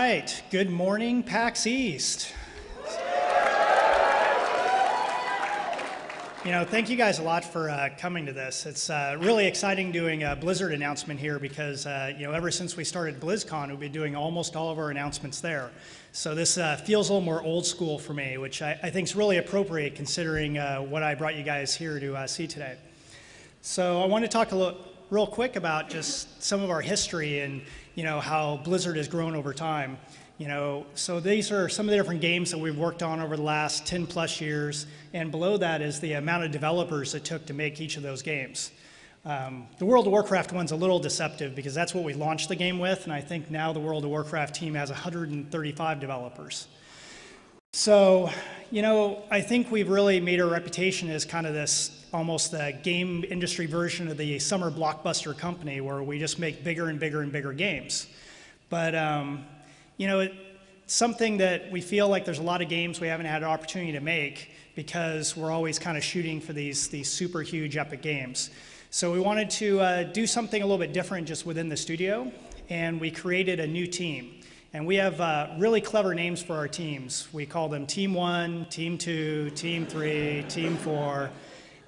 right, good morning, PAX East. Thank you guys a lot for coming to this. It's really exciting doing a Blizzard announcement here because, ever since we started BlizzCon, we've been doing almost all of our announcements there. So this feels a little more old school for me, which I think is really appropriate considering what I brought you guys here to see today. So I want to talk real quick about just some of our history and, how Blizzard has grown over time. So these are some of the different games that we've worked on over the last 10 plus years, and below that is the amount of developers it took to make each of those games. The World of Warcraft one's a little deceptive because that's what we launched the game with, and I think now the World of Warcraft team has 135 developers. So, I think we've really made our reputation as kind of this almost the game industry version of the summer blockbuster company where we just make bigger and bigger and bigger games. But, it's something that we feel like there's a lot of games we haven't had an opportunity to make because we're always kind of shooting for these super huge epic games. So we wanted to do something a little bit different just within the studio, and we created a new team. And we have really clever names for our teams. We call them Team 1, Team 2, Team 3, Team 4.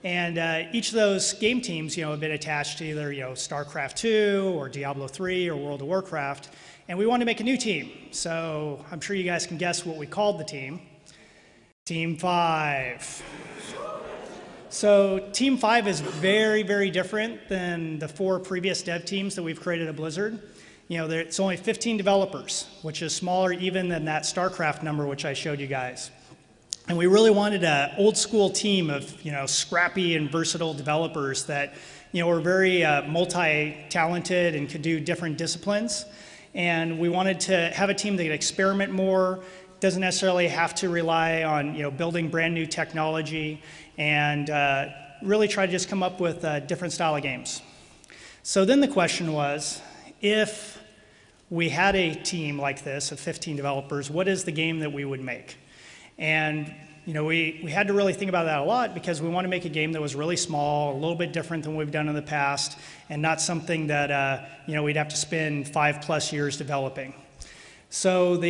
And each of those game teams, have been attached to either, StarCraft 2 or Diablo 3 or World of Warcraft. And we wanted to make a new team. So I'm sure you guys can guess what we called the team. Team 5. So Team 5 is very, very different than the 4 previous dev teams that we've created at Blizzard. It's only 15 developers, which is smaller even than that StarCraft number, which I showed you guys. And we really wanted an old school team of, scrappy and versatile developers that, were very multi-talented and could do different disciplines. And we wanted to have a team that could experiment more, doesn't necessarily have to rely on, building brand new technology, and really try to just come up with a different style of games. So then the question was, if we had a team like this of 15 developers, what is the game that we would make? And we had to really think about that a lot because we want to make a game that was really small, a little bit different than we've done in the past, and not something that we'd have to spend 5+ years developing. So what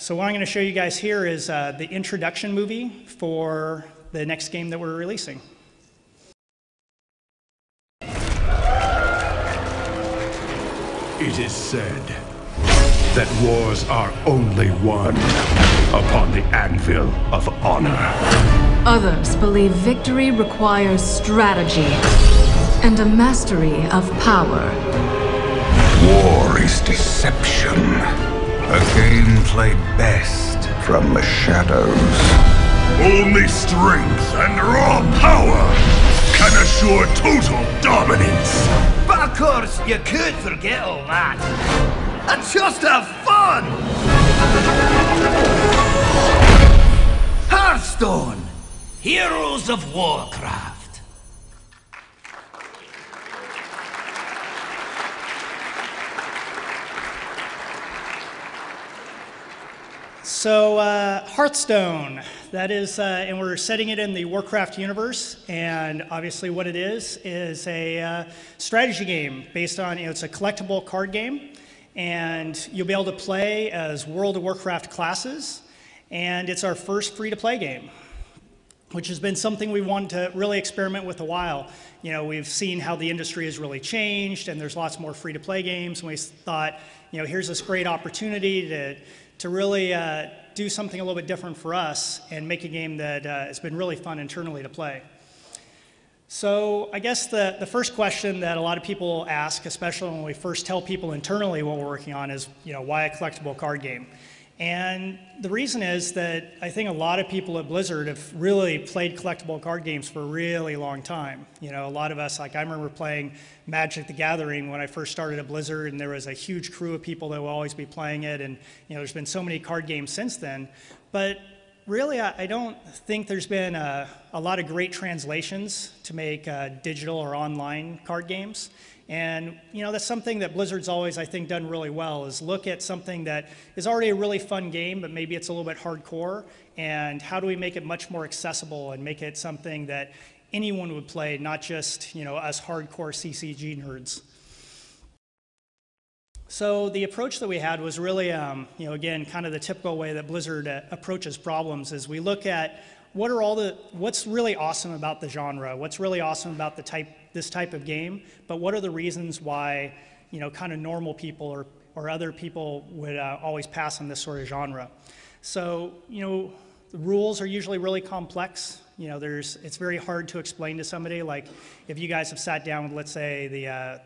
I'm going to show you guys here is the introduction movie for the next game that we're releasing. It is said that wars are only won upon the anvil of honor. Others believe victory requires strategy and a mastery of power. War is deception. A game played best from the shadows. Only strength and raw power can assure total dominance. But of course, you could forget all that and just have fun! Hearthstone, Heroes of Warcraft. So Hearthstone, that is, and we're setting it in the Warcraft universe, and obviously what it is a strategy game based on, it's a collectible card game, and you'll be able to play as World of Warcraft classes, and it's our first free-to-play game, which has been something we wanted to really experiment with a while. We've seen how the industry has really changed, and there's lots more free-to-play games, and we thought, here's this great opportunity to really do something a little bit different for us and make a game that has been really fun internally to play. So I guess the first question that a lot of people ask, especially when we first tell people internally what we're working on, is, why a collectible card game? And the reason is that I think a lot of people at Blizzard have really played collectible card games for a really long time. A lot of us, like I remember playing Magic the Gathering when I first started at Blizzard, and there was a huge crew of people that will always be playing it, and there's been so many card games since then. But really, I don't think there's been a lot of great translations to make digital or online card games. And that's something that Blizzard's always, I think, done really well, is look at something that is already a really fun game, but maybe it's a little bit hardcore, and how do we make it much more accessible and make it something that anyone would play, not just us hardcore CCG nerds. So the approach that we had was really, again, kind of the typical way that Blizzard approaches problems is we look at what's really awesome about the genre, what's really awesome about this type of game, but what are the reasons why, kind of normal people or other people would always pass on this sort of genre. So, the rules are usually really complex. It's very hard to explain to somebody. Like, if you guys have sat down with, let's say,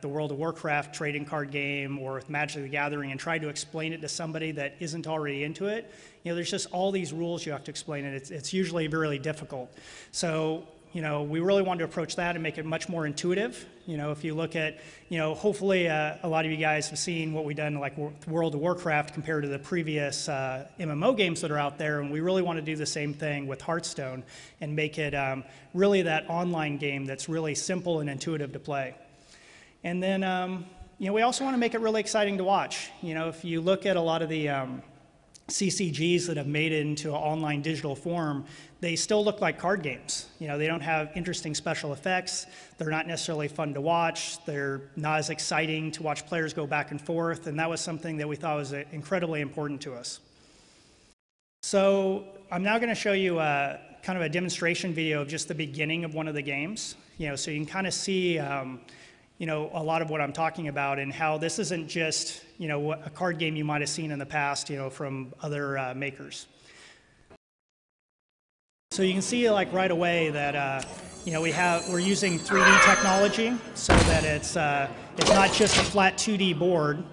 the World of Warcraft trading card game or with Magic the Gathering and tried to explain it to somebody that isn't already into it, there's just all these rules you have to explain, and it's usually really difficult. So, we really wanted to approach that and make it much more intuitive. If you look at, hopefully a lot of you guys have seen what we've done like World of Warcraft compared to the previous MMO games that are out there, and we really want to do the same thing with Hearthstone and make it really that online game that's really simple and intuitive to play. And then, we also want to make it really exciting to watch. If you look at a lot of the CCGs that have made it into an online digital form, they still look like card games. They don't have interesting special effects. They're not necessarily fun to watch. They're not as exciting to watch players go back and forth, and that was something that we thought was incredibly important to us. So I'm now going to show you kind of a demonstration video of just the beginning of one of the games, so you can kind of see a lot of what I'm talking about and how this isn't just, a card game you might have seen in the past, from other makers. So you can see like right away that, we're using 3D technology so that it's not just a flat 2D board,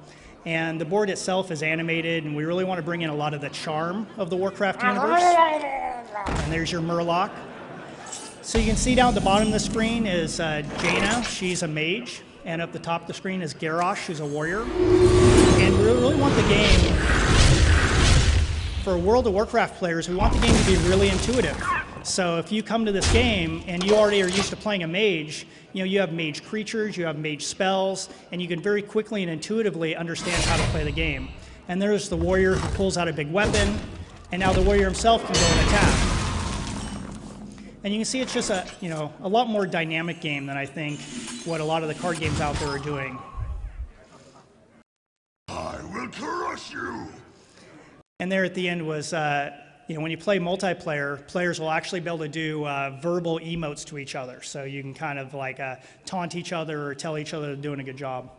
and the board itself is animated, and we really want to bring in a lot of the charm of the Warcraft universe. And there's your Murloc. So you can see down at the bottom of the screen is Jaina, she's a mage, and up the top of the screen is Garrosh, who's a warrior. And we really want the game, for World of Warcraft players, we want the game to be really intuitive. So if you come to this game and you already are used to playing a mage, you have mage creatures, you have mage spells, and you can very quickly and intuitively understand how to play the game. And there's the warrior who pulls out a big weapon, and now the warrior himself can go and attack. And you can see it's just a lot more dynamic game than I think what a lot of the card games out there are doing. I will crush you! And there at the end was, when you play multiplayer, players will actually be able to do verbal emotes to each other. So you can kind of like taunt each other or tell each other they're doing a good job.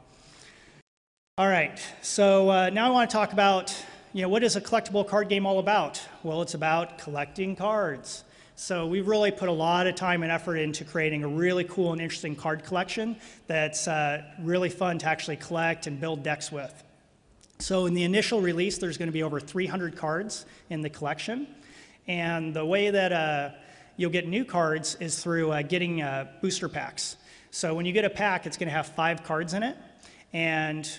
All right, so now I want to talk about, what is a collectible card game all about? Well, it's about collecting cards. So we've really put a lot of time and effort into creating a really cool and interesting card collection that's really fun to actually collect and build decks with. So in the initial release, there's going to be over 300 cards in the collection. And the way that you'll get new cards is through getting booster packs. So when you get a pack, it's going to have 5 cards in it. And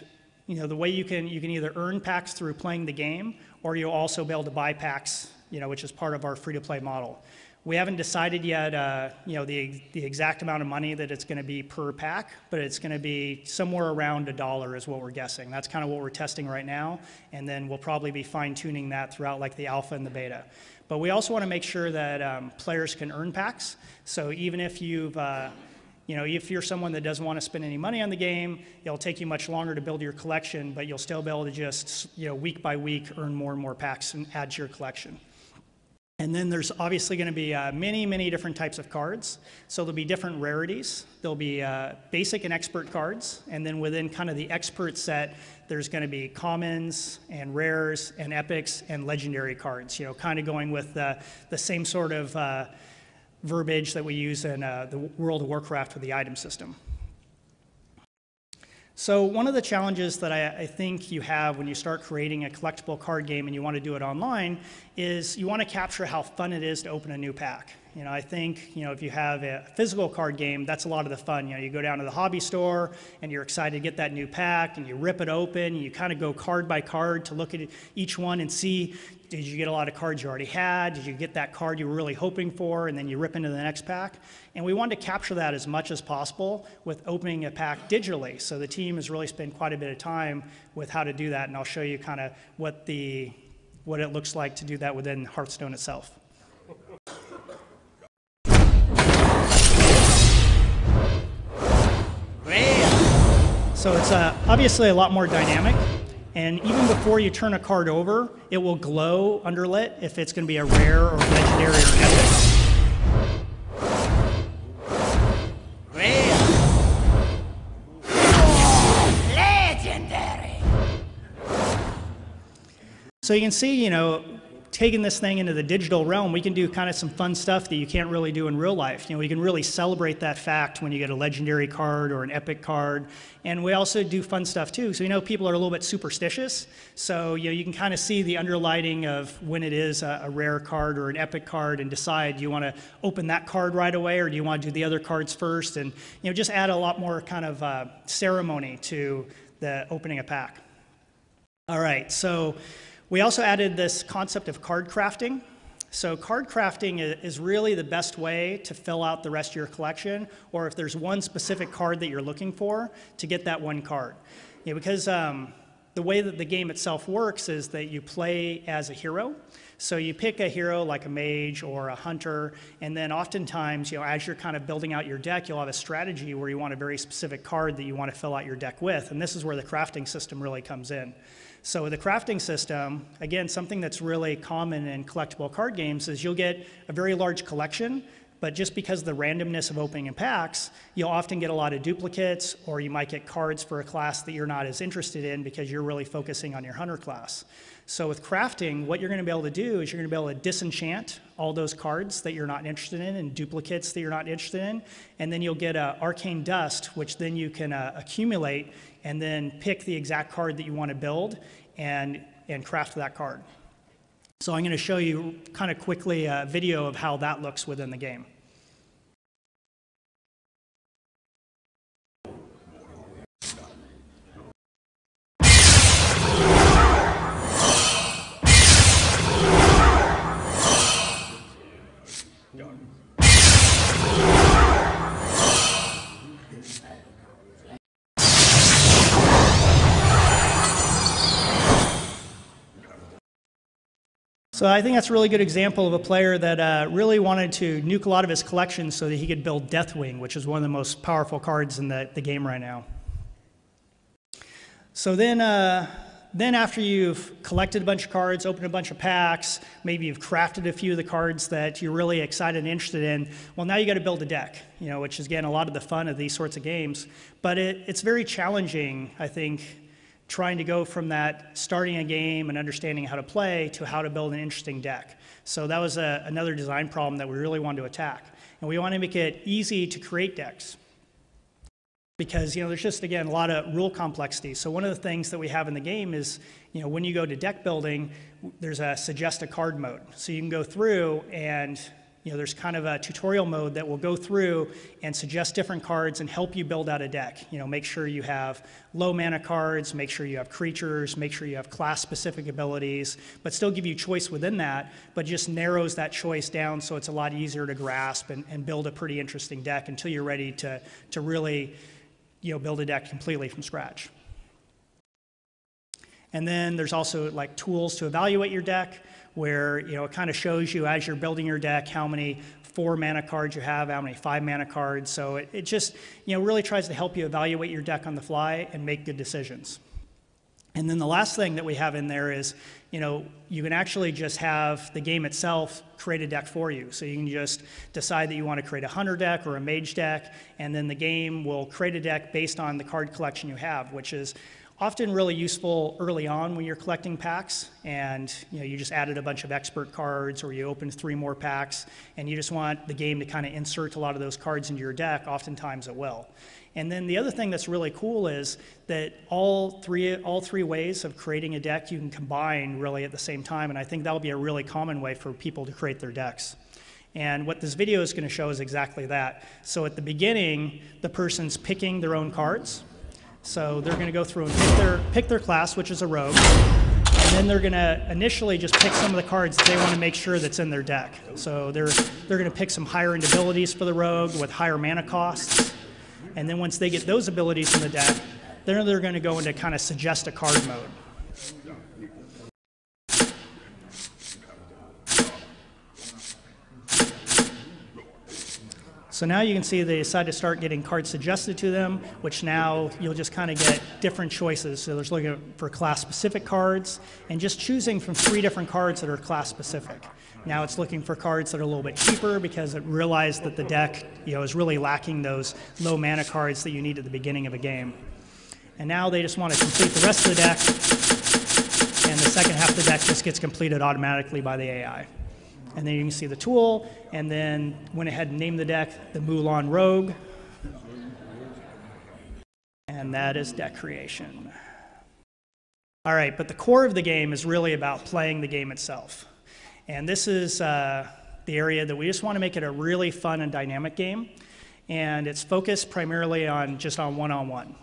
the way you can either earn packs through playing the game, or you'll also be able to buy packs, which is part of our free-to-play model. We haven't decided yet, the exact amount of money that it's going to be per pack, but it's going to be somewhere around $1 is what we're guessing. That's kind of what we're testing right now, and then we'll probably be fine-tuning that throughout like the alpha and the beta. But we also want to make sure that players can earn packs. So even if if you're someone that doesn't want to spend any money on the game, it'll take you much longer to build your collection, but you'll still be able to just, week by week, earn more and more packs and add to your collection. And then there's obviously going to be many, many different types of cards. So there'll be different rarities. There'll be basic and expert cards. And then within kind of the expert set, there's going to be commons and rares and epics and legendary cards, kind of going with the same sort of verbiage that we use in the World of Warcraft with the item system. So one of the challenges that I think you have when you start creating a collectible card game and you want to do it online is you want to capture how fun it is to open a new pack. I think, if you have a physical card game, that's a lot of the fun. You go down to the hobby store and you're excited to get that new pack and you rip it open and you kind of go card by card to look at each one and see, did you get a lot of cards you already had? Did you get that card you were really hoping for? And then you rip into the next pack. And we wanted to capture that as much as possible with opening a pack digitally. So the team has really spent quite a bit of time with how to do that. And I'll show you kind of what it looks like to do that within Hearthstone itself. So it's obviously a lot more dynamic. And even before you turn a card over, it will glow underlit if it's going to be a rare or legendary or epic. Legendary! So you can see, you know, taking this thing into the digital realm, we can do kind of some fun stuff that you can't really do in real life. You know, we can really celebrate that fact when you get a legendary card or an epic card. And we also do fun stuff too. So, you know, people are a little bit superstitious. So, you know, you can kind of see the underlighting of when it is a rare card or an epic card and decide, do you want to open that card right away or do you want to do the other cards first? And, you know, just add a lot more kind of ceremony to the opening a pack. All right, so we also added this concept of card crafting. So card crafting is really the best way to fill out the rest of your collection, or if there's one specific card that you're looking for, to get that one card. You know, because the way that the game itself works is that you play as a hero. So you pick a hero like a mage or a hunter, and then oftentimes, you know, as you're kind of building out your deck, you'll have a strategy where you want a very specific card that you want to fill out your deck with, and this is where the crafting system really comes in. So with the crafting system, again, something that's really common in collectible card games is you'll get a very large collection, but just because of the randomness of opening in packs, you'll often get a lot of duplicates, or you might get cards for a class that you're not as interested in because you're really focusing on your hunter class. So with crafting, what you're going to be able to do is you're going to be able to disenchant all those cards that you're not interested in and duplicates that you're not interested in, and then you'll get arcane dust, which then you can accumulate and then pick the exact card that you want to build and craft that card. So I'm going to show you kind of quickly a video of how that looks within the game. So I think that's a really good example of a player that really wanted to nuke a lot of his collection so that he could build Deathwing, which is one of the most powerful cards in the game right now. So then after you've collected a bunch of cards, opened a bunch of packs, maybe you've crafted a few of the cards that you're really excited and interested in, well, now you got to build a deck, you know, which is, again, a lot of the fun of these sorts of games. But it's very challenging, I think, trying to go from that starting a game and understanding how to play to how to build an interesting deck. So that was another design problem that we really wanted to attack. And we want to make it easy to create decks because, you know, there's just, again, a lot of rule complexity. So one of the things that we have in the game is, you know, when you go to deck building, there's a suggest a card mode. So you can go through and, you know, there's kind of a tutorial mode that will go through and suggest different cards and help you build out a deck. You know, make sure you have low mana cards, make sure you have creatures, make sure you have class-specific abilities, but still give you choice within that, but just narrows that choice down so it's a lot easier to grasp and build a pretty interesting deck until you're ready to really, you know, build a deck completely from scratch. And then there's also like tools to evaluate your deck, where, you know, it kind of shows you as you're building your deck how many 4 mana cards you have, how many 5 mana cards. So it just, you know, really tries to help you evaluate your deck on the fly and make good decisions. And then the last thing that we have in there is, you know, you can actually just have the game itself create a deck for you. So you can just decide that you want to create a hunter deck or a mage deck, and then the game will create a deck based on the card collection you have, which is often really useful early on when you're collecting packs and, you know, you just added a bunch of expert cards or you opened 3 more packs and you just want the game to kind of insert a lot of those cards into your deck. Oftentimes it will. And then the other thing that's really cool is that all three ways of creating a deck you can combine really at the same time, and I think that'll be a really common way for people to create their decks. And what this video is going to show is exactly that. So at the beginning, the person's picking their own cards. So they're going to go through and pick their class, which is a rogue, and then they're going to initially just pick some of the cards that they want to make sure that's in their deck. So they're going to pick some higher end abilities for the rogue with higher mana costs, and then once they get those abilities in the deck, then they're going to go into kind of suggest a card mode. So now you can see they decide to start getting cards suggested to them, which now you'll just kind of get different choices. So there's looking for class-specific cards, and just choosing from 3 different cards that are class-specific. Now it's looking for cards that are a little bit cheaper because it realized that the deck, is really lacking those low mana cards that you need at the beginning of a game. And now they just want to complete the rest of the deck, and the second half of the deck just gets completed automatically by the AI. And then you can see the tool, and then went ahead and named the deck the Mulan Rogue. And that is deck creation. All right, but the core of the game is really about playing the game itself. And this is the area that we just want to make it a really fun and dynamic game. And it's focused primarily on just on one-on-one.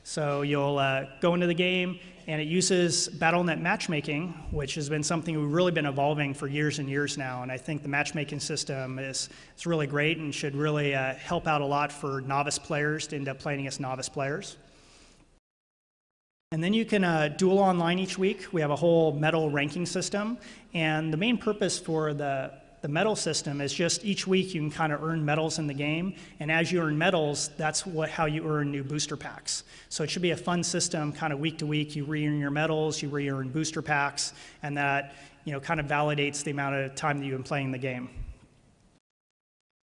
So you'll go into the game, and it uses BattleNet matchmaking, which has been something we've really been evolving for years and years now. And I think the matchmaking system is really great and should really help out a lot for novice players to end up playing against novice players. And then you can duel online each week. We have a whole medal ranking system. And the main purpose for the medal system is just each week you can kind of earn medals in the game, and as you earn medals, that's how you earn new booster packs. So it should be a fun system, kind of week to week. You re-earn your medals, you re-earn booster packs, and that kind of validates the amount of time that you've been playing the game.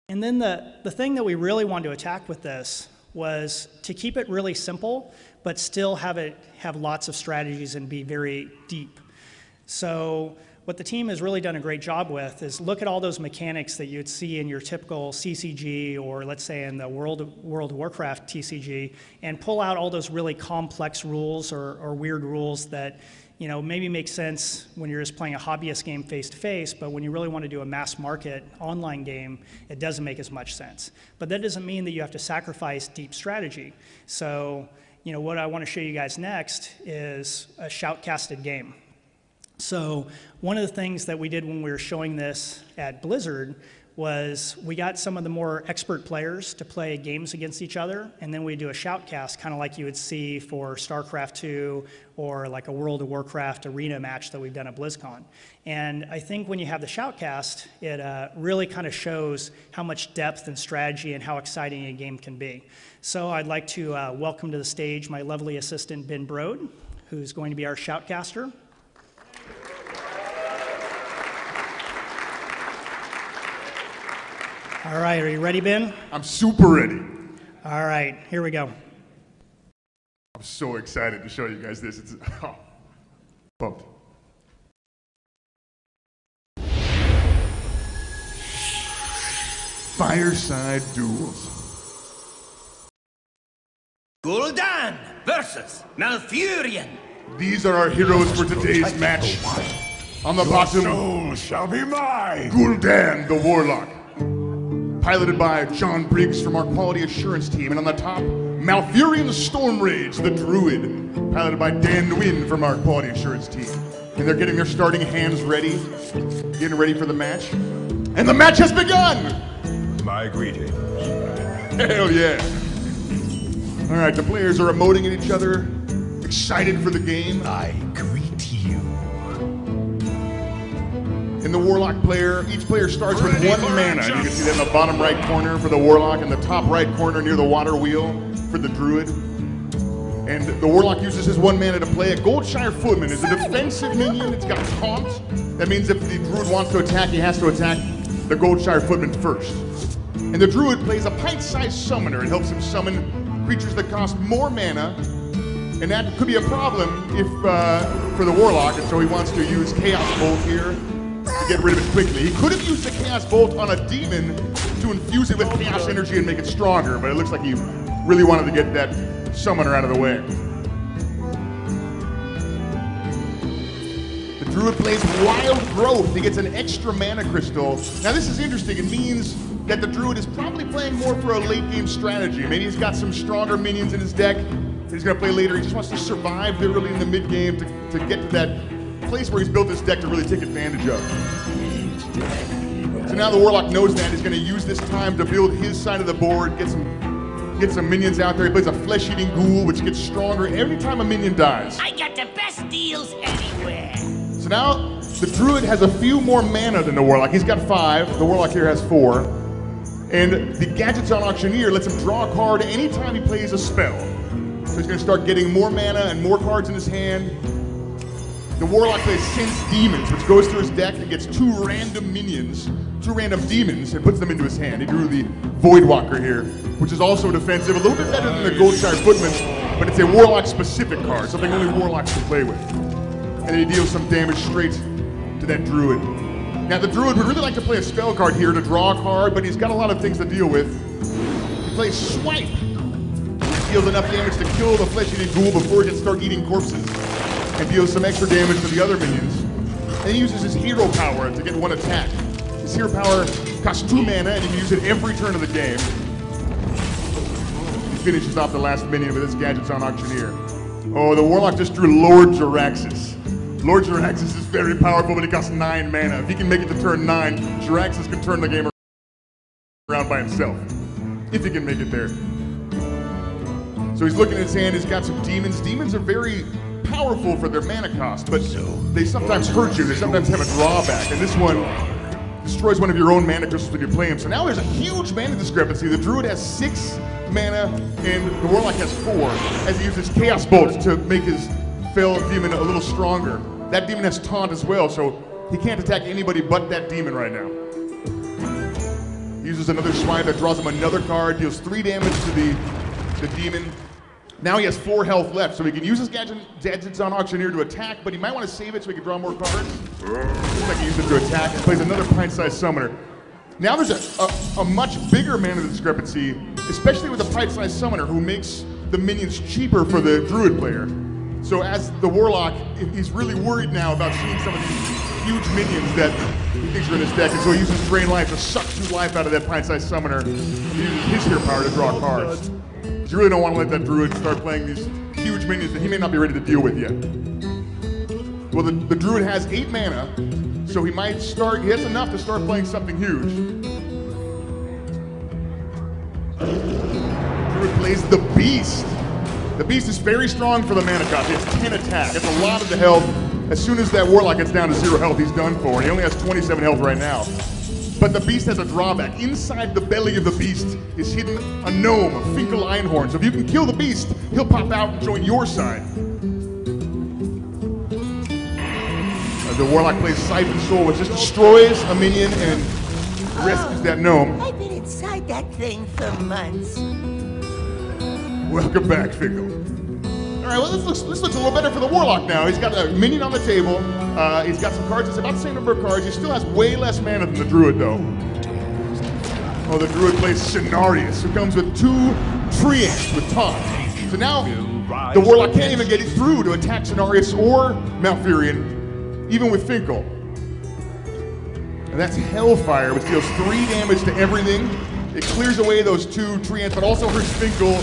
And then the thing that we really wanted to attack with this was to keep it really simple, but still have lots of strategies and be very deep. So what the team has really done a great job with is look at all those mechanics that you'd see in your typical CCG, or let's say in the World of Warcraft TCG, and pull out all those really complex rules or weird rules that maybe make sense when you're just playing a hobbyist game face-to-face, but when you really want to do a mass market online game, it doesn't make as much sense. But that doesn't mean that you have to sacrifice deep strategy. So what I want to show you guys next is a shoutcasted game. So one of the things that we did when we were showing this at Blizzard was we got some of the more expert players to play games against each other, and then we do a shoutcast, kind of like you would see for StarCraft 2 or like a World of Warcraft arena match that we've done at BlizzCon. And I think when you have the shoutcast, it really kind of shows how much depth and strategy and how exciting a game can be. So I'd like to welcome to the stage my lovely assistant, Ben Brode, who's going to be our shoutcaster. All right, are you ready, Ben? I'm super ready. All right, here we go. I'm so excited to show you guys this. It's pumped. Fireside duels. Gul'dan versus Malfurion. These are our heroes for today's match. On the bottom, Soul shall be mine. Gul'dan the Warlock, piloted by John Briggs from our quality assurance team, and on the top, Malfurion the Storm Rage, the Druid, piloted by Dan Nguyen from our quality assurance team. And they're getting their starting hands ready, getting ready for the match. And the match has begun! My greetings. Hell yeah. All right, the players are emoting at each other, excited for the game. I greet you. And the Warlock player, each player starts with 1 mana. You can see that in the bottom right corner for the Warlock, and the top right corner near the water wheel for the Druid. And the Warlock uses his 1 mana to play. A Goldshire Footman is a defensive minion. It's got taunt. That means if the Druid wants to attack, he has to attack the Goldshire Footman first. And the Druid plays a pint-sized summoner. It helps him summon creatures that cost more mana, and that could be a problem if for the Warlock, and so he wants to use Chaos Bolt here to get rid of it quickly. He could have used the Chaos Bolt on a demon to infuse it with Chaos Energy and make it stronger, but it looks like he really wanted to get that summoner out of the way. The Druid plays Wild Growth. He gets an extra mana crystal. Now this is interesting. It means that the Druid is probably playing more for a late game strategy. Maybe he's got some stronger minions in his deck that he's gonna play later. He just wants to survive early in the mid game to get to that place where he's built his deck to really take advantage of. So now the Warlock knows that. He's gonna use this time to build his side of the board, get some minions out there. He plays a flesh-eating ghoul, which gets stronger every time a minion dies. I got the best deals anywhere. So now the Druid has a few more mana than the Warlock. He's got 5. The Warlock here has 4. And the Gadgets on Auctioneer lets him draw a card anytime he plays a spell. So he's going to start getting more mana and more cards in his hand. The Warlock plays Sense Demons, which goes through his deck and gets 2 random minions, 2 random demons, and puts them into his hand. He drew the Voidwalker here, which is also defensive, a little bit better than the Goldshire Footman, but it's a Warlock-specific card, something only Warlocks can play with. And then he deals some damage straight to that Druid. Now the Druid would really like to play a spell card here to draw a card, but he's got a lot of things to deal with. He plays Swipe, which deals enough damage to kill the flesh-eating ghoul before he can start eating corpses, and deals some extra damage to the other minions. And he uses his hero power to get 1 attack. His hero power costs 2 mana, and he can use it every turn of the game. He finishes off the last minion with his Gadgets on Auctioneer. Oh, the Warlock just drew Lord Jaraxxus. Lord Jaraxxus is very powerful, but he costs 9 mana. If he can make it to turn 9, Jaraxxus can turn the game around by himself. If he can make it there. So he's looking at his hand, he's got some demons. Demons are very powerful for their mana cost, but they sometimes hurt you. They sometimes have a drawback, and this one destroys one of your own mana crystals when you play him. So now there's a huge mana discrepancy. The Druid has 6 mana, and the Warlock has 4, as he uses Chaos Bolt to make his Fell Demon a little stronger. That demon has Taunt as well, so he can't attack anybody but that demon right now. He uses another Swipe that draws him another card, deals 3 damage to the demon. Now he has 4 health left, so he can use his Gadgets on Auctioneer to attack, but he might want to save it so he can draw more cards. Looks like he used it to attack and plays another Pint-Sized Summoner. Now there's a much bigger mana discrepancy, especially with the Pint-Sized Summoner, who makes the minions cheaper for the Druid player. So as the Warlock, he's really worried now about seeing some of these huge minions that he thinks are in his deck, and so he uses Drain Life to suck 2 life out of that Pint-Sized Summoner. He uses his hero power to draw cards. You really don't want to let that Druid start playing these huge minions that he may not be ready to deal with yet. Well, the Druid has 8 mana, so he might start, he has enough to start playing something huge. Druid plays the Beast. The Beast is very strong for the mana cost. He has 10 attack. It's a lot of the health. As soon as that Warlock gets down to 0 health, he's done for. He only has 27 health right now. But the Beast has a drawback. Inside the belly of the Beast is hidden a gnome, a Finkel Einhorn. So if you can kill the Beast, he'll pop out and join your side. The Warlock plays Siphon Soul, which just destroys a minion and rescues that gnome. I've been inside that thing for months. Welcome back, Finkel. All right, well, this looks a little better for the Warlock now. He's got a minion on the table. He's got some cards. It's about the same number of cards. He still has way less mana than the Druid, though. Oh, the Druid plays Cenarius, who comes with 2 Treants with Taunt. So now the Warlock can't even get it through to attack Cenarius or Malfurion, even with Finkel. And that's Hellfire, which deals 3 damage to everything. It clears away those 2 Treants, but also hurts Finkel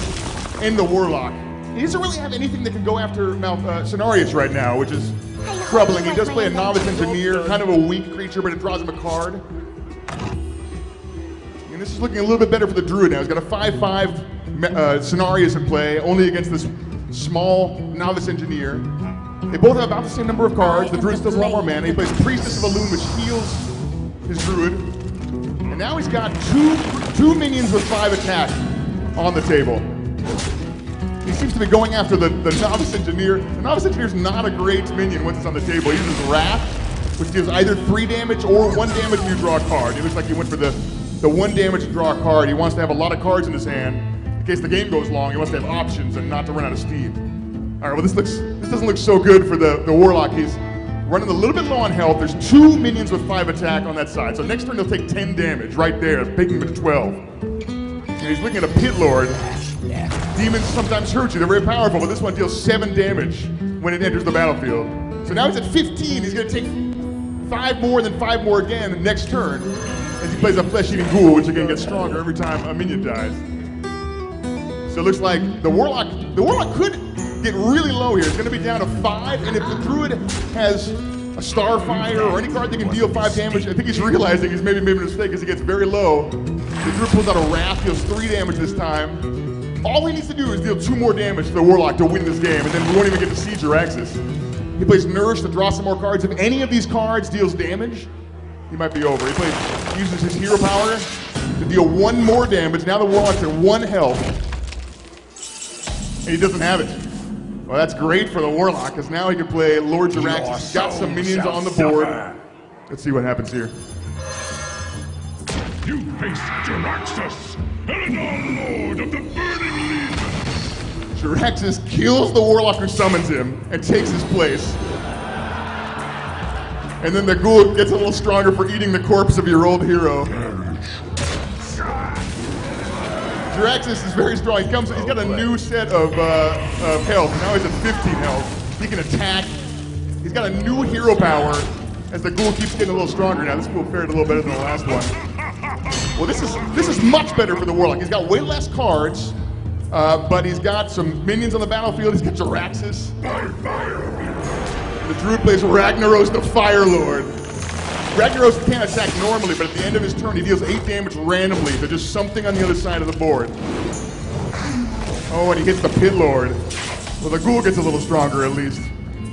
and the Warlock. He doesn't really have anything that can go after Cenarius right now, which is troubling. He does play a Novice Engineer, kind of a weak creature, but it draws him a card. And this is looking a little bit better for the Druid now. He's got a 5/5 Cenarius in play, only against this small Novice Engineer. They both have about the same number of cards. The Druid still has a lot more mana. He plays Priestess of Elune, which heals his Druid. And now he's got two minions with 5 attack on the table. He seems to be going after the Novice Engineer. The Novice Engineer's not a great minion once it's on the table. He uses Wrath, which gives either 3 damage or 1 damage when you draw a card. It looks like he went for the 1 damage to draw a card. He wants to have a lot of cards in his hand. In case the game goes long, he wants to have options and not to run out of steam. All right, well, this doesn't look so good for the Warlock. He's running a little bit low on health. There's 2 minions with 5 attack on that side. So next turn, he'll take 10 damage right there, taking him to 12. And he's looking at a Pit Lord. Demons sometimes hurt you. They're very powerful, but this one deals 7 damage when it enters the battlefield. So now he's at 15. He's going to take 5 more, then 5 more again next turn as he plays a flesh-eating ghoul, which again gets stronger every time a minion dies. So it looks like the Warlock could get really low here. It's going to be down to 5, and if the Druid has a Starfire or any card that can deal 5 damage, I think he's realizing he's maybe made a mistake as he gets very low. The Druid pulls out a Wrath, deals 3 damage this time. All he needs to do is deal 2 more damage to the Warlock to win this game, and then we won't even get to see Jaraxxus. He plays Nourish to draw some more cards. If any of these cards deals damage, he might be over. He uses his hero power to deal 1 more damage. Now the Warlock's at 1 health. And he doesn't have it. Well, that's great for the Warlock, because now he can play Lord Jaraxxus. He's got some minions on the board. Let's see what happens here. You face Jaraxxus, Eladon, Lord of the Burning Legion. Jaraxxus kills the Warlock who summons him and takes his place. And then the ghoul gets a little stronger for eating the corpse of your old hero. Jaraxxus is very strong. He's got a new set of health. Now he's at 15 health. He can attack. He's got a new hero power as the ghoul keeps getting a little stronger now. This ghoul fared a little better than the last one. Well, this is much better for the Warlock. He's got way less cards, but he's got some minions on the battlefield. He's got Jaraxxus. The Druid plays Ragnaros the Fire Lord. Ragnaros can't attack normally, but at the end of his turn, he deals 8 damage randomly to just something on the other side of the board. Oh, and he hits the Pit Lord. Well, the ghoul gets a little stronger at least.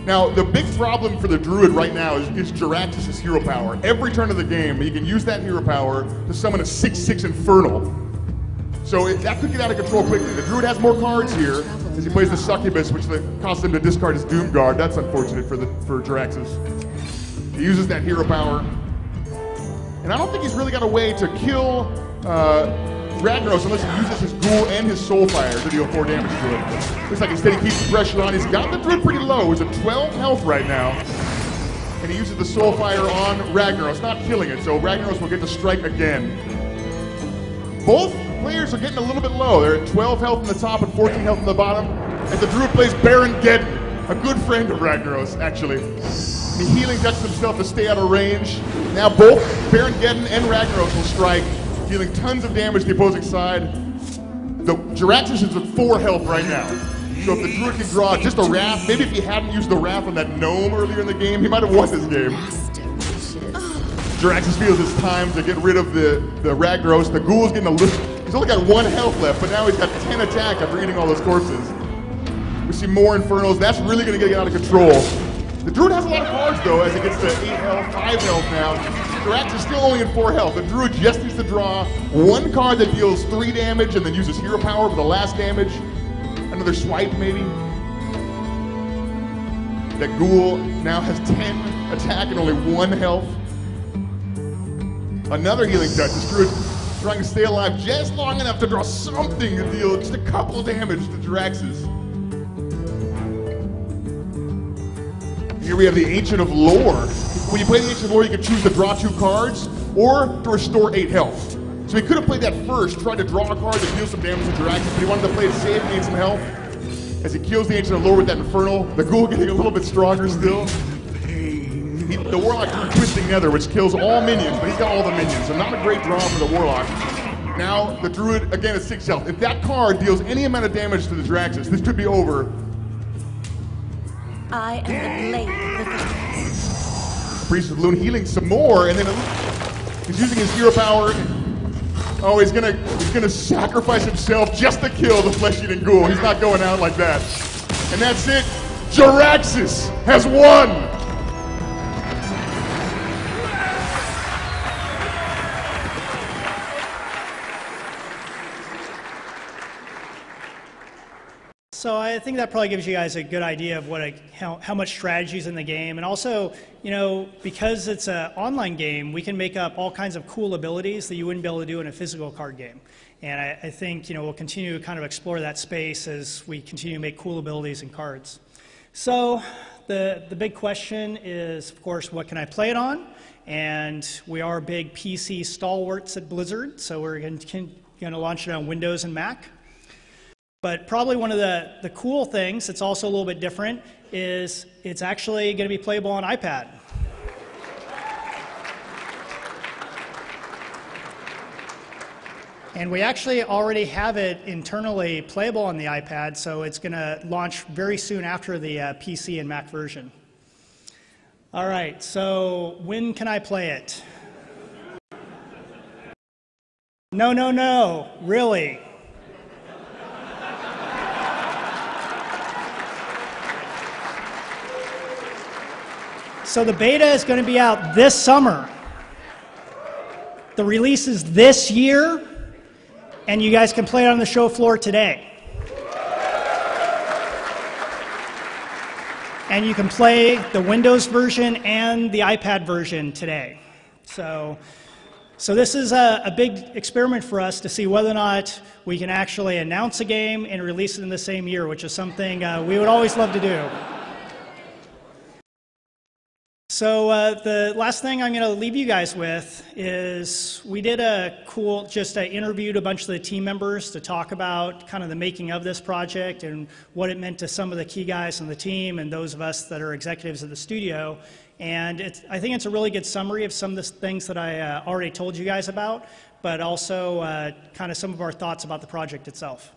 Now, the big problem for the Druid right now is Jaraxxus' hero power. Every turn of the game, he can use that hero power to summon a 6/6 Infernal. So that could get out of control quickly. The Druid has more cards here as he plays the Succubus, which causes him to discard his Doom Guard. That's unfortunate for Jaraxxus. He uses that hero power. And I don't think he's really got a way to kill Ragnaros unless he uses his Ghoul and his Soulfire to deal 4 damage to it. Looks like instead he keeps the pressure on. He's got the Druid pretty low. He's at 12 health right now. And he uses the Soulfire on Ragnaros, not killing it, so Ragnaros will get to strike again. Both players are getting a little bit low. They're at 12 health in the top and 14 health in the bottom. And the Druid plays Baron Geddon, a good friend of Ragnaros, actually. He healing touches himself to stay out of range. Now both Baron Geddon and Ragnaros will strike, dealing tons of damage to the opposing side. The Jaraxxus is at 4 health right now. So if the Druid can draw just a Wrath, maybe if he hadn't used the Wrath on that Gnome earlier in the game, he might have won this game. Jaraxxus feels it's time to get rid of the Ragnaros. The Ghoul's getting a little, he's only got 1 health left, but now he's got 10 attack after eating all those corpses. We see more Infernals. That's really going to get out of control. The Druid has a lot of cards, though, as he gets to 8 health, 5 health now. Jaraxxus is still only in 4 health. The Druid just needs to draw 1 card that deals 3 damage and then uses hero power for the last damage. Another swipe, maybe. That Ghoul now has 10 attack and only 1 health. Another healing touch. This Druid trying to stay alive just long enough to draw something to deal just a couple of damage to Jaraxxus. Here we have the Ancient of Lore. When you play the Ancient of Lore, you can choose to draw 2 cards or to restore 8 health. So he could have played that first, tried to draw a card to deal some damage to Jaraxxus, but he wanted to play it safe and gain some health. As he kills the Ancient of Lore with that Infernal, the Ghoul getting a little bit stronger still. The Warlock Twisting Nether, which kills all minions, but he's got all the minions, so not a great draw for the Warlock. Now the Druid, again, at 6 health. If that card deals any amount of damage to the Jaraxxus, this could be over. I am the blade of the gods. Priest of Loon healing some more, and then he's using his hero power. Oh, he's gonna sacrifice himself just to kill the flesh-eating Ghoul. He's not going out like that. And that's it. Jaraxxus has won! So I think that probably gives you guys a good idea of how much strategy is in the game. And also, you know, because it's an online game, we can make up all kinds of cool abilities that you wouldn't be able to do in a physical card game. And I think, you know, we'll continue to kind of explore that space as we continue to make cool abilities and cards. So the big question is, of course, what can I play it on? And we are big PC stalwarts at Blizzard, so we're going to launch it on Windows and Mac. But probably one of the cool things that's also a little bit different is it's actually going to be playable on iPad. And we actually already have it internally playable on the iPad, so it's going to launch very soon after the PC and Mac version. All right, so when can I play it? No, really. So the beta is going to be out this summer. The release is this year, and you guys can play it on the show floor today. And you can play the Windows version and the iPad version today. So this is a big experiment for us to see whether or not we can actually announce a game and release it in the same year, which is something we would always love to do. So the last thing I'm going to leave you guys with is we did interviewed a bunch of the team members to talk about kind of the making of this project and what it meant to some of the key guys on the team and those of us that are executives at the studio. And I think it's a really good summary of some of the things that I already told you guys about, but also kind of some of our thoughts about the project itself.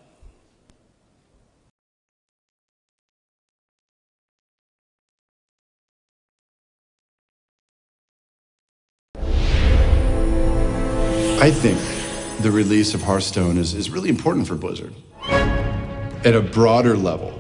I think the release of Hearthstone is really important for Blizzard. At a broader level,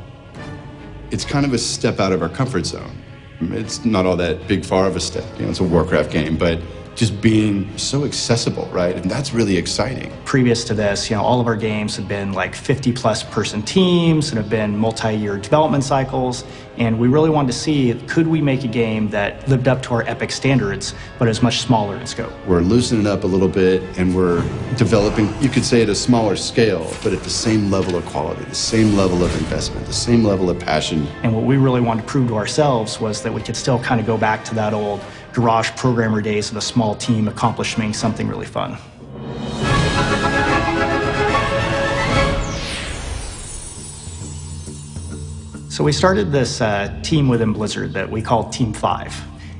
it's kind of a step out of our comfort zone. It's not all that big far of a step, it's a Warcraft game, but just being so accessible, right? And that's really exciting. Previous to this, all of our games have been like 50-plus person teams and have been multi-year development cycles. And we really wanted to see, could we make a game that lived up to our epic standards, but is much smaller in scope? We're loosening up a little bit, and we're developing, you could say at a smaller scale, but at the same level of quality, the same level of investment, the same level of passion. And what we really wanted to prove to ourselves was that we could still kind of go back to that old garage programmer days of a small team accomplishing something really fun. So we started this team within Blizzard that we called Team 5.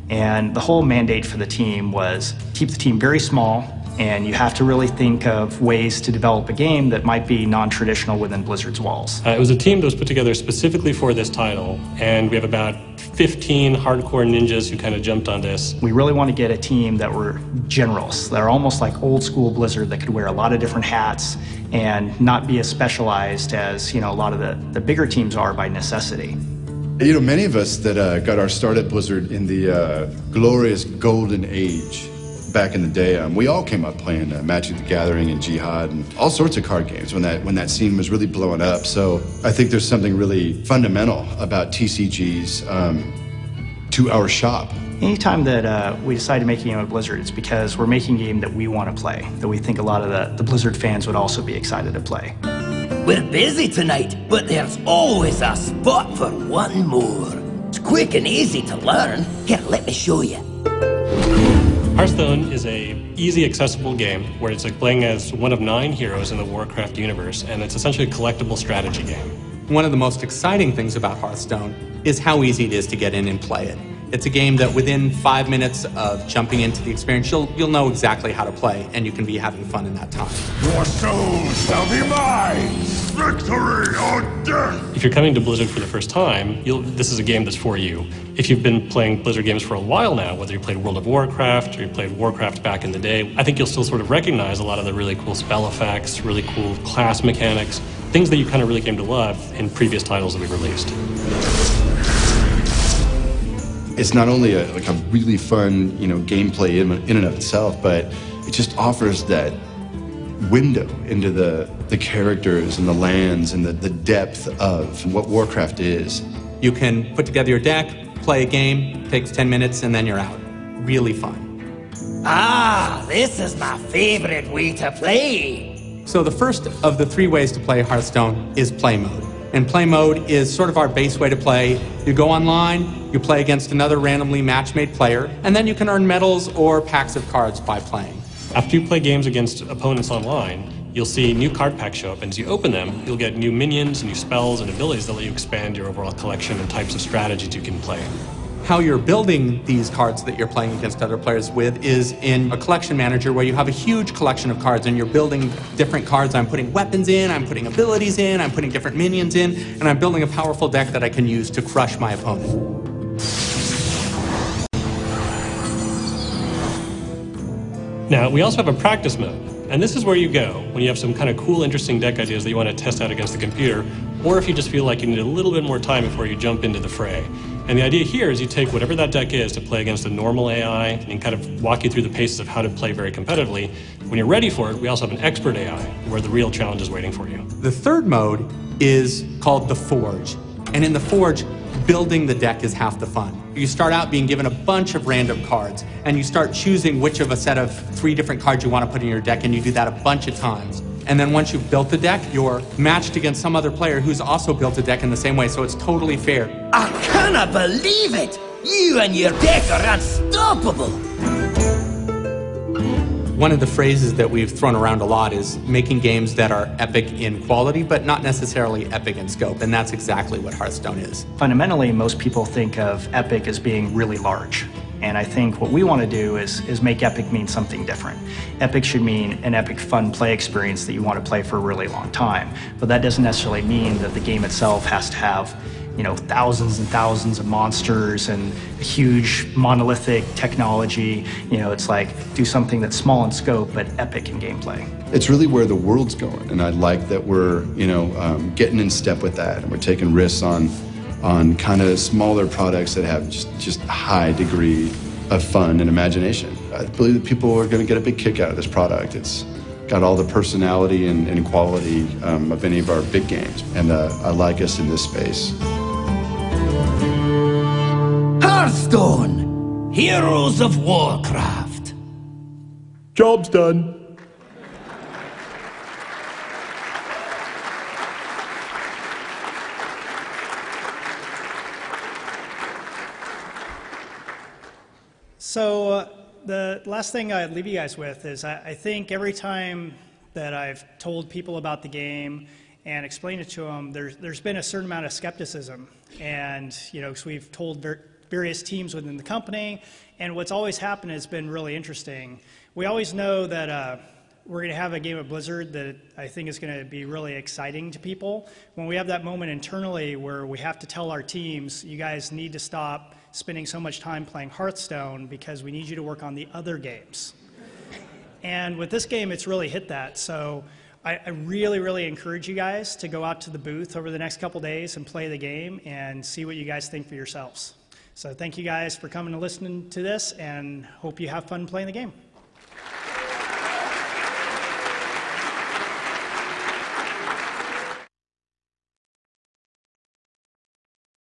And the whole mandate for the team was keep the team very small, and you have to really think of ways to develop a game that might be non-traditional within Blizzard's walls. It was a team that was put together specifically for this title, and we have about 15 hardcore ninjas who kind of jumped on this. We really want to get a team that were generals, that are almost like old school Blizzard, that could wear a lot of different hats and not be as specialized as a lot of the bigger teams are by necessity. Many of us that got our start at Blizzard in the glorious golden age back in the day, we all came up playing Magic the Gathering and Jihad and all sorts of card games when that scene was really blowing up. So I think there's something really fundamental about TCGs to our shop. Anytime that we decide to make a game at Blizzard, it's because we're making a game that we want to play, that we think a lot of the Blizzard fans would also be excited to play. We're busy tonight, but there's always a spot for one more. It's quick and easy to learn. Here, let me show you. Hearthstone is a easy, accessible game where it's like playing as one of 9 heroes in the Warcraft universe, and it's essentially a collectible strategy game. One of the most exciting things about Hearthstone is how easy it is to get in and play it. It's a game that within 5 minutes of jumping into the experience, you'll know exactly how to play, and you can be having fun in that time. Your souls shall be mine! Victory or death! If you're coming to Blizzard for the first time, this is a game that's for you. If you've been playing Blizzard games for a while now, whether you played World of Warcraft or you played Warcraft back in the day, I think you'll still sort of recognize a lot of the really cool spell effects, really cool class mechanics, things that you kind of really came to love in previous titles that we've released. It's not only a really fun, gameplay in and of itself, but it just offers that window into the characters and the lands and the depth of what Warcraft is. You can put together your deck, play a game, takes 10 minutes, and then you're out. Really fun. Ah, this is my favorite way to play. So the first of the 3 ways to play Hearthstone is play mode. And play mode is sort of our base way to play. You go online, you play against another randomly match-made player, and then you can earn medals or packs of cards by playing. After you play games against opponents online, you'll see new card packs show up, and as you open them, you'll get new minions, new spells, and abilities that let you expand your overall collection and types of strategies you can play. How you're building these cards that you're playing against other players with is in a collection manager where you have a huge collection of cards and you're building different cards. I'm putting weapons in, I'm putting abilities in, I'm putting different minions in, and I'm building a powerful deck that I can use to crush my opponent. Now, we also have a practice mode, and this is where you go when you have some kind of cool, interesting deck ideas that you want to test out against the computer, or if you just feel like you need a little bit more time before you jump into the fray. And the idea here is you take whatever that deck is to play against a normal AI and kind of walk you through the paces of how to play very competitively. When you're ready for it, we also have an expert AI where the real challenge is waiting for you. The third mode is called the Forge. And in the Forge, building the deck is half the fun. You start out being given a bunch of random cards, and you start choosing which of a set of 3 different cards you want to put in your deck, and you do that a bunch of times. And then once you've built the deck, you're matched against some other player who's also built a deck in the same way, so it's totally fair. I cannot believe it! You and your deck are unstoppable! One of the phrases that we've thrown around a lot is making games that are epic in quality, but not necessarily epic in scope, and that's exactly what Hearthstone is. Fundamentally, most people think of epic as being really large. And I think what we want to do is make epic mean something different. Epic should mean an epic fun play experience that you want to play for a really long time. But that doesn't necessarily mean that the game itself has to have, you know, thousands and thousands of monsters and huge monolithic technology. You know, it's like do something that's small in scope but epic in gameplay. It's really where the world's going, and I like that we're, you know, getting in step with that, and we're taking risks on kind of smaller products that have just a high degree of fun and imagination. I believe that people are going to get a big kick out of this product. It's got all the personality and quality of any of our big games, and I like us in this space. Hearthstone! Heroes of Warcraft! Job's done. So the last thing I'd leave you guys with is I think every time that I've told people about the game and explained it to them, there's been a certain amount of skepticism. And, you know, 'cause we've told various teams within the company, and what's always happened has been really interesting. We always know that we're going to have a game at Blizzard that I think is going to be really exciting to people. When we have that moment internally where we have to tell our teams, you guys need to stop spending so much time playing Hearthstone because we need you to work on the other games. And with this game, it's really hit that. So I really, really encourage you guys to go out to the booth over the next couple days and play the game and see what you guys think for yourselves. So thank you guys for coming and listening to this, and hope you have fun playing the game.